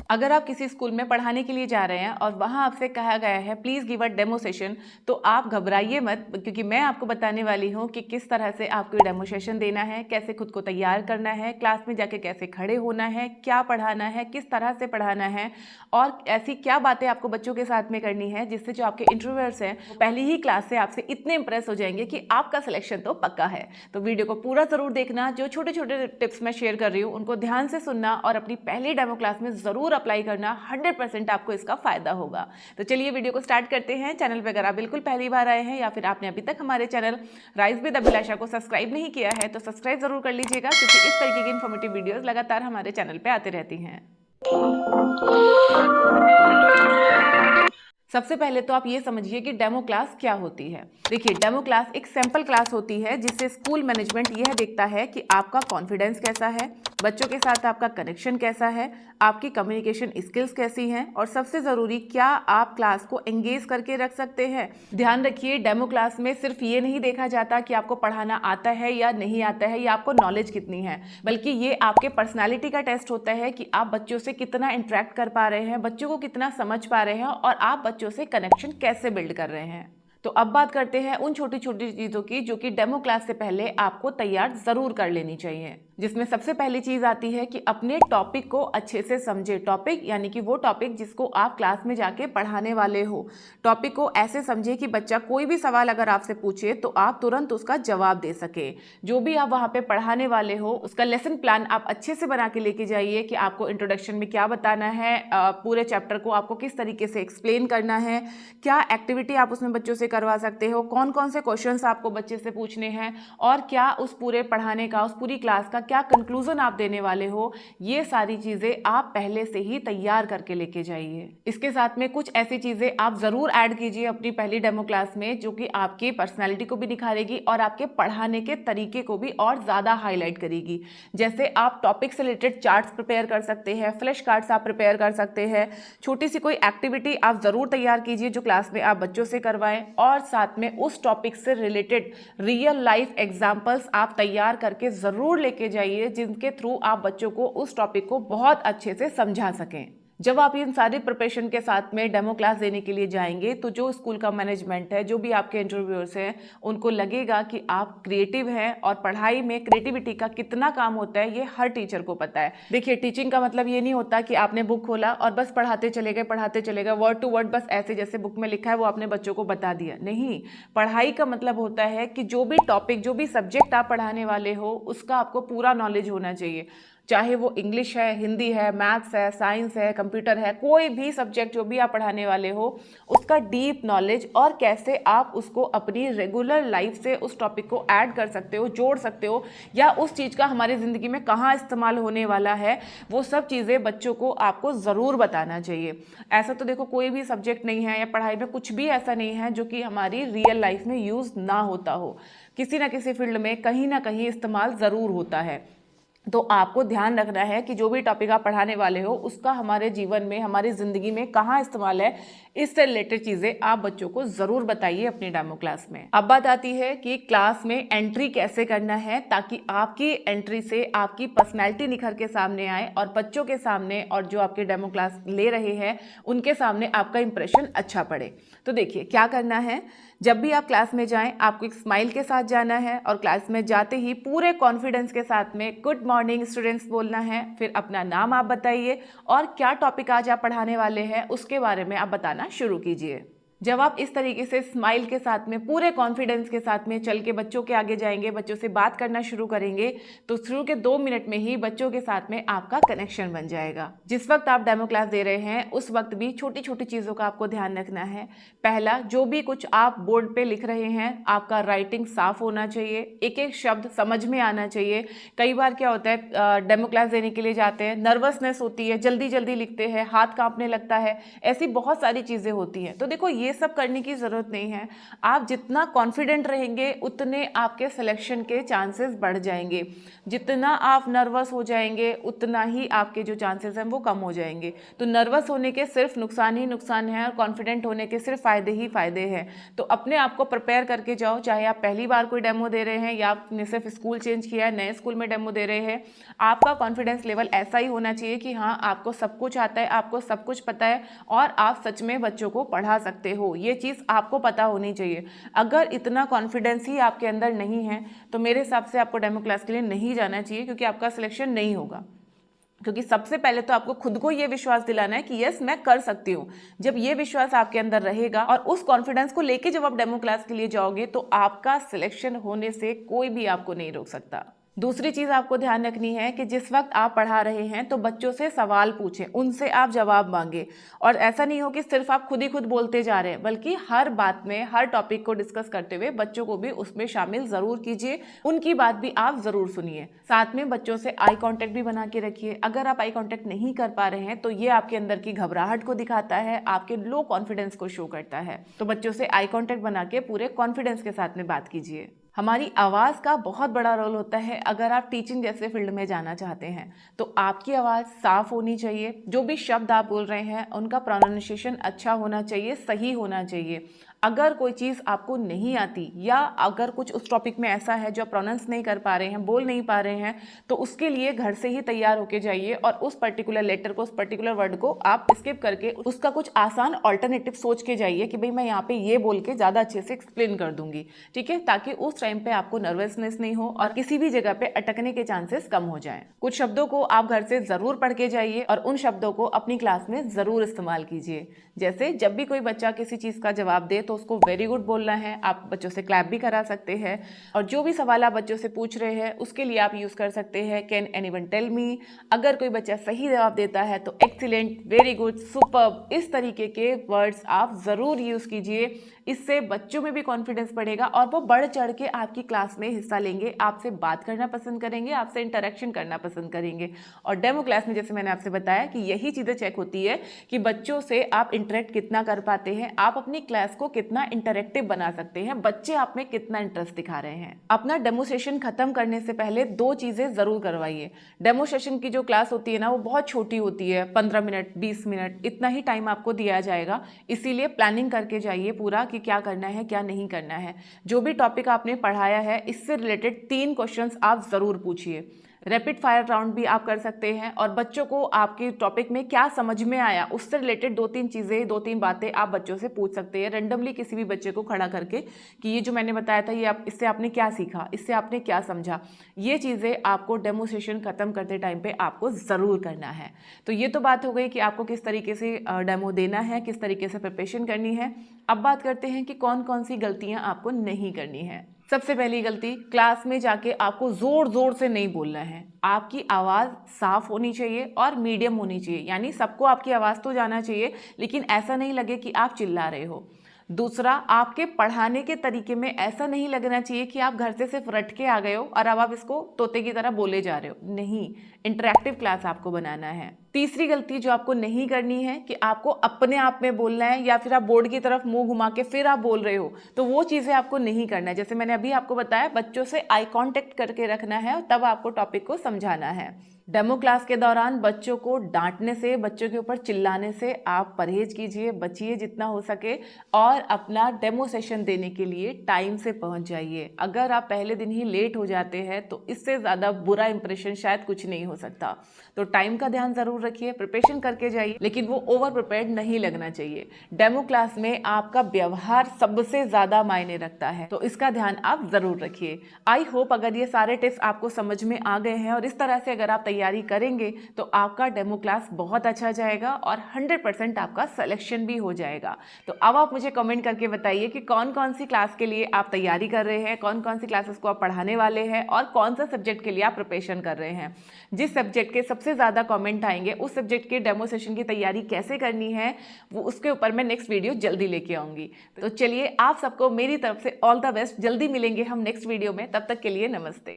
अगर आप किसी स्कूल में पढ़ाने के लिए जा रहे हैं और वहां आपसे कहा गया है please give a demo session, तो आप घबराइए मत, क्योंकि मैं आपको बताने वाली हूं कि किस तरह से आपको डेमो सेशन देना है, कैसे खुद को तैयार करना है, क्लास में जाके कैसे खड़े होना है, क्या पढ़ाना है, किस तरह से पढ़ाना है और ऐसी क्या बातें आपको बच्चों के साथ में करनी है जिससे जो आपके इंट्रोवर्ट्स हैं वो पहली ही क्लास से आपसे इतने इंप्रेस हो जाएंगे कि आपका सिलेक्शन तो पक्का है। तो वीडियो को पूरा ज़रूर देखना, जो छोटे छोटे टिप्स मैं शेयर कर रही हूँ उनको ध्यान से सुनना और अपनी पहली डेमो क्लास में ज़रूर अप्लाई करना। 100% आपको इसका फायदा होगा। तो चलिए वीडियो को स्टार्ट करते हैं। चैनल पर अगर आप बिल्कुल पहली बार आए हैं या फिर आपने अभी तक हमारे चैनल राइज विद अभिलाषा को सब्सक्राइब नहीं किया है तो सब्सक्राइब जरूर कर लीजिएगा, क्योंकि इस तरीके की इन्फॉर्मेटिव वीडियोस लगातार हमारे चैनल पे आते रहती हैं। सबसे पहले तो आप ये समझिए कि डेमो क्लास क्या होती है। देखिए, डेमो क्लास एक सैंपल क्लास होती है जिससे स्कूल मैनेजमेंट यह देखता है कि आपका कॉन्फिडेंस कैसा है, बच्चों के साथ आपका कनेक्शन कैसा है, आपकी कम्युनिकेशन स्किल्स कैसी हैं और सबसे ज़रूरी क्या आप क्लास को एंगेज करके रख सकते हैं। ध्यान रखिए, डेमो क्लास में सिर्फ ये नहीं देखा जाता कि आपको पढ़ाना आता है या नहीं आता है या आपको नॉलेज कितनी है, बल्कि ये आपके पर्सनैलिटी का टेस्ट होता है कि आप बच्चों से कितना इंटरेक्ट कर पा रहे हैं, बच्चों को कितना समझ पा रहे हैं और आप बच्चों से कनेक्शन कैसे बिल्ड कर रहे हैं। तो अब बात करते हैं उन छोटी छोटी चीज़ों की जो कि डेमो क्लास से पहले आपको तैयार ज़रूर कर लेनी चाहिए, जिसमें सबसे पहली चीज़ आती है कि अपने टॉपिक को अच्छे से समझे। टॉपिक यानी कि वो टॉपिक जिसको आप क्लास में जाके पढ़ाने वाले हो। टॉपिक को ऐसे समझे कि बच्चा कोई भी सवाल अगर आपसे पूछे तो आप तुरंत उसका जवाब दे सके। जो भी आप वहाँ पे पढ़ाने वाले हो उसका लेसन प्लान आप अच्छे से बना के लेके जाइए कि आपको इंट्रोडक्शन में क्या बताना है, पूरे चैप्टर को आपको किस तरीके से एक्सप्लेन करना है, क्या एक्टिविटी आप उसमें बच्चों से करवा सकते हो, कौन कौन से क्वेश्चंस आपको बच्चे से पूछने हैं और क्या उस पूरे पढ़ाने का, उस पूरी क्लास का क्या कंक्लूजन आप देने वाले हो। ये सारी चीज़ें आप पहले से ही तैयार करके लेके जाइए। इसके साथ में कुछ ऐसी चीज़ें आप ज़रूर ऐड कीजिए अपनी पहली डेमो क्लास में जो कि आपकी पर्सनैलिटी को भी निखारेगी और आपके पढ़ाने के तरीके को भी और ज़्यादा हाईलाइट करेगी। जैसे आप टॉपिक से रिलेटेड चार्ट्स प्रिपेयर कर सकते हैं, फ्लैश कार्ड्स आप प्रिपेयर कर सकते हैं, छोटी सी कोई एक्टिविटी आप ज़रूर तैयार कीजिए जो क्लास में आप बच्चों से करवाएं और साथ में उस टॉपिक से रिलेटेड रियल लाइफ एग्जाम्पल्स आप तैयार करके ज़रूर लेके जाइए, जिनके थ्रू आप बच्चों को उस टॉपिक को बहुत अच्छे से समझा सकें। जब आप इन सारी प्रिपरेशन के साथ में डेमो क्लास देने के लिए जाएंगे तो जो स्कूल का मैनेजमेंट है, जो भी आपके इंटरव्यूअर्स हैं, उनको लगेगा कि आप क्रिएटिव हैं और पढ़ाई में क्रिएटिविटी का कितना काम होता है ये हर टीचर को पता है। देखिए, टीचिंग का मतलब ये नहीं होता कि आपने बुक खोला और बस पढ़ाते चले गए, वर्ड टू वर्ड बस ऐसे जैसे बुक में लिखा है वो आपने बच्चों को बता दिया। नहीं, पढ़ाई का मतलब होता है कि जो भी टॉपिक, जो भी सब्जेक्ट आप पढ़ाने वाले हो उसका आपको पूरा नॉलेज होना चाहिए। चाहे वो इंग्लिश है, हिंदी है, मैथ्स है, साइंस है, कंप्यूटर है, कोई भी सब्जेक्ट जो भी आप पढ़ाने वाले हो उसका डीप नॉलेज और कैसे आप उसको अपनी रेगुलर लाइफ से उस टॉपिक को ऐड कर सकते हो, जोड़ सकते हो, या उस चीज़ का हमारी ज़िंदगी में कहाँ इस्तेमाल होने वाला है, वो सब चीज़ें बच्चों को आपको ज़रूर बताना चाहिए। ऐसा तो देखो कोई भी सब्जेक्ट नहीं है या पढ़ाई में कुछ भी ऐसा नहीं है जो कि हमारी रियल लाइफ में यूज़ ना होता हो। किसी ना किसी फील्ड में कहीं ना कहीं इस्तेमाल ज़रूर होता है। तो आपको ध्यान रखना है कि जो भी टॉपिक आप पढ़ाने वाले हो उसका हमारे जीवन में, हमारी ज़िंदगी में कहाँ इस्तेमाल है, इससे रिलेटेड चीज़ें आप बच्चों को ज़रूर बताइए अपनी डेमो क्लास में। अब बात आती है कि क्लास में एंट्री कैसे करना है ताकि आपकी एंट्री से आपकी पर्सनैलिटी निखर के सामने आए और बच्चों के सामने और जो आपके डेमो क्लास ले रहे हैं उनके सामने आपका इंप्रेशन अच्छा पड़े। तो देखिए क्या करना है, जब भी आप क्लास में जाएं आपको एक स्माइल के साथ जाना है और क्लास में जाते ही पूरे कॉन्फिडेंस के साथ में गुड मॉर्निंग स्टूडेंट्स बोलना है। फिर अपना नाम आप बताइए और क्या टॉपिक आज आप पढ़ाने वाले हैं उसके बारे में आप बताना शुरू कीजिए। जब आप इस तरीके से स्माइल के साथ में, पूरे कॉन्फिडेंस के साथ में चल के बच्चों के आगे जाएंगे, बच्चों से बात करना शुरू करेंगे, तो शुरू के 2 मिनट में ही बच्चों के साथ में आपका कनेक्शन बन जाएगा। जिस वक्त आप डेमो क्लास दे रहे हैं उस वक्त भी छोटी छोटी चीज़ों का आपको ध्यान रखना है। पहला, जो भी कुछ आप बोर्ड पे लिख रहे हैं आपका राइटिंग साफ होना चाहिए, एक एक शब्द समझ में आना चाहिए। कई बार क्या होता है, डेमो क्लास देने के लिए जाते हैं, नर्वसनेस होती है, जल्दी जल्दी लिखते हैं, हाथ कांपने लगता है, ऐसी बहुत सारी चीज़ें होती हैं। तो देखो ये सब करने की ज़रूरत नहीं है। आप जितना कॉन्फिडेंट रहेंगे उतने आपके सिलेक्शन के चांसेस बढ़ जाएंगे। जितना आप नर्वस हो जाएंगे उतना ही आपके जो चांसेस हैं वो कम हो जाएंगे। तो नर्वस होने के सिर्फ नुकसान ही नुकसान है और कॉन्फिडेंट होने के सिर्फ फ़ायदे ही फ़ायदे हैं। तो अपने आप को प्रिपेयर करके जाओ, चाहे आप पहली बार कोई डेमो दे रहे हैं या आपने सिर्फ स्कूल चेंज किया है, नए स्कूल में डेमो दे रहे हैं। आपका कॉन्फिडेंस लेवल ऐसा ही होना चाहिए कि हाँ, आपको सब कुछ आता है, आपको सब कुछ पता है और आप सच में बच्चों को पढ़ा सकते हो। ये चीज़ आपको पता होनी चाहिए। अगर इतना कॉन्फिडेंस ही आपके अंदर नहीं है तो मेरे हिसाब से आपको डेमो क्लास के लिए नहीं जाना चाहिए, क्योंकि आपका सिलेक्शन नहीं होगा। क्योंकि सबसे पहले तो आपको खुद को ये विश्वास दिलाना है कि यस, मैं कर सकती हूँ। जब ये विश्वास आपके अंदर रहेगा और उस कॉन्फिडेंस को लेके जब आप डेमो क्लास के लिए जाओगे तो आपका सिलेक्शन होने से कोई भी आपको नहीं रोक सकता। दूसरी चीज़ आपको ध्यान रखनी है कि जिस वक्त आप पढ़ा रहे हैं तो बच्चों से सवाल पूछें, उनसे आप जवाब मांगे। और ऐसा नहीं हो कि सिर्फ आप खुद ही खुद बोलते जा रहे हैं, बल्कि हर बात में, हर टॉपिक को डिस्कस करते हुए बच्चों को भी उसमें शामिल ज़रूर कीजिए। उनकी बात भी आप ज़रूर सुनिए। साथ में बच्चों से आई कॉन्टैक्ट भी बना के रखिए। अगर आप आई कॉन्टैक्ट नहीं कर पा रहे हैं तो ये आपके अंदर की घबराहट को दिखाता है, आपके लो कॉन्फिडेंस को शो करता है। तो बच्चों से आई कॉन्टैक्ट बना के पूरे कॉन्फिडेंस के साथ में बात कीजिए। हमारी आवाज़ का बहुत बड़ा रोल होता है। अगर आप टीचिंग जैसे फील्ड में जाना चाहते हैं तो आपकी आवाज़ साफ होनी चाहिए। जो भी शब्द आप बोल रहे हैं उनका प्रोनाउंसिएशन अच्छा होना चाहिए, सही होना चाहिए। अगर कोई चीज़ आपको नहीं आती या अगर कुछ उस टॉपिक में ऐसा है जो आप प्रोनाउंस नहीं कर पा रहे हैं, बोल नहीं पा रहे हैं, तो उसके लिए घर से ही तैयार होके जाइए और उस पर्टिकुलर लेटर को, उस पर्टिकुलर वर्ड को आप स्किप करके उसका कुछ आसान ऑल्टरनेटिव सोच के जाइए कि भाई मैं यहाँ पे ये बोल के ज़्यादा अच्छे से एक्सप्लेन कर दूंगी, ठीक है, ताकि उस टाइम पे आपको नर्वसनेस नहीं हो और किसी भी जगह पे अटकने के चांसेस कम हो जाएं। कुछ शब्दों को आप घर से ज़रूर पढ़ के जाइए और उन शब्दों को अपनी क्लास में ज़रूर इस्तेमाल कीजिए। जैसे जब भी कोई बच्चा किसी चीज़ का जवाब दे तो उसको वेरी गुड बोलना है। आप बच्चों से क्लैप भी करा सकते हैं और जो भी सवाल आप बच्चों से पूछ रहे हैं उसके लिए आप यूज़ कर सकते हैं कैन एनीवन टेल मी। अगर कोई बच्चा सही जवाब देता है तो एक्सीलेंट, वेरी गुड, सुपर्ब, इस तरीके के वर्ड्स आप ज़रूर यूज़ कीजिए। इससे बच्चों में भी कॉन्फिडेंस बढ़ेगा और वो बढ़ चढ़ के आपकी क्लास में हिस्सा लेंगे, आपसे बात करना पसंद करेंगे, आपसे इंटरेक्शन करना पसंद करेंगे। और डेमो क्लास में जैसे मैंने आपसे बताया कि यही चीज़ें चेक होती है कि बच्चों से आप इंटरेक्ट कितना कर पाते हैं, आप अपनी क्लास को कितना इंटरेक्टिव बना सकते हैं, बच्चे आप में कितना इंटरेस्ट दिखा रहे हैं। अपना डेमो सेशन खत्म करने से पहले 2 चीज़ें ज़रूर करवाइए। डेमो सेशन की जो क्लास होती है ना, वो बहुत छोटी होती है, 15 मिनट, 20 मिनट, इतना ही टाइम आपको दिया जाएगा। इसीलिए प्लानिंग करके जाइए पूरा कि क्या करना है, क्या नहीं करना है। जो भी टॉपिक आपने पढ़ाया है इससे रिलेटेड 3 क्वेश्चंस आप ज़रूर पूछिए। रैपिड फायर राउंड भी आप कर सकते हैं और बच्चों को आपके टॉपिक में क्या समझ में आया उससे रिलेटेड 2-3 चीज़ें, 2-3 बातें आप बच्चों से पूछ सकते हैं रेंडमली, किसी भी बच्चे को खड़ा करके कि ये जो मैंने बताया था ये इससे आपने क्या सीखा, इससे आपने क्या समझा। ये चीज़ें आपको डेमो सेशन खत्म करते टाइम पे आपको ज़रूर करना है। तो ये तो बात हो गई कि आपको किस तरीके से डेमो देना है, किस तरीके से प्रिपरेशन करनी है। अब बात करते हैं कि कौन कौन सी गलतियाँ आपको नहीं करनी है। सबसे पहली गलती, क्लास में जाके आपको जोर जोर से नहीं बोलना है। आपकी आवाज़ साफ होनी चाहिए और मीडियम होनी चाहिए, यानी सबको आपकी आवाज़ तो जाना चाहिए लेकिन ऐसा नहीं लगे कि आप चिल्ला रहे हो। दूसरा, आपके पढ़ाने के तरीके में ऐसा नहीं लगना चाहिए कि आप घर से सिर्फ रट के आ गए हो और अब आप इसको तोते की तरह बोले जा रहे हो। नहीं, इंटरैक्टिव क्लास आपको बनाना है। तीसरी गलती जो आपको नहीं करनी है कि आपको अपने आप में बोलना है या फिर आप बोर्ड की तरफ मुंह घुमा के फिर आप बोल रहे हो, तो वो चीज़ें आपको नहीं करना है। जैसे मैंने अभी आपको बताया, बच्चों से आई कांटेक्ट करके रखना है और तब आपको टॉपिक को समझाना है। डेमो क्लास के दौरान बच्चों को डांटने से, बच्चों के ऊपर चिल्लाने से आप परहेज कीजिए, बचिए जितना हो सके और अपना डेमो सेशन देने के लिए टाइम से पहुंच जाइए। अगर आप पहले दिन ही लेट हो जाते हैं तो इससे ज़्यादा बुरा इंप्रेशन शायद कुछ नहीं हो सकता। तो टाइम का ध्यान ज़रूर रखिए, प्रिपरेशन करके जाइए, लेकिन वो ओवर प्रिपेयर्ड नहीं लगना चाहिए। डेमो क्लास में आपका व्यवहार सबसे ज़्यादा मायने रखता है, तो इसका ध्यान आप ज़रूर रखिए। आई होप अगर ये सारे टिप्स आपको समझ में आ गए हैं और इस तरह से अगर आप तैयारी करेंगे तो आपका डेमो क्लास बहुत अच्छा जाएगा और 100% आपका सिलेक्शन भी हो जाएगा। तो अब आप मुझे कमेंट करके बताइए कि कौन कौन सी क्लास के लिए आप तैयारी कर रहे हैं, कौन कौन सी क्लासेस को आप पढ़ाने वाले हैं और कौन सा सब्जेक्ट के लिए आप प्रिपरेशन कर रहे हैं। जिस सब्जेक्ट के सबसे ज़्यादा कमेंट आएंगे उस सब्जेक्ट के डेमो सेशन की तैयारी कैसे करनी है वो उसके ऊपर मैं नेक्स्ट वीडियो जल्दी लेके आऊँगी। तो चलिए, आप सबको मेरी तरफ से ऑल द बेस्ट। जल्दी मिलेंगे हम नेक्स्ट वीडियो में, तब तक के लिए नमस्ते।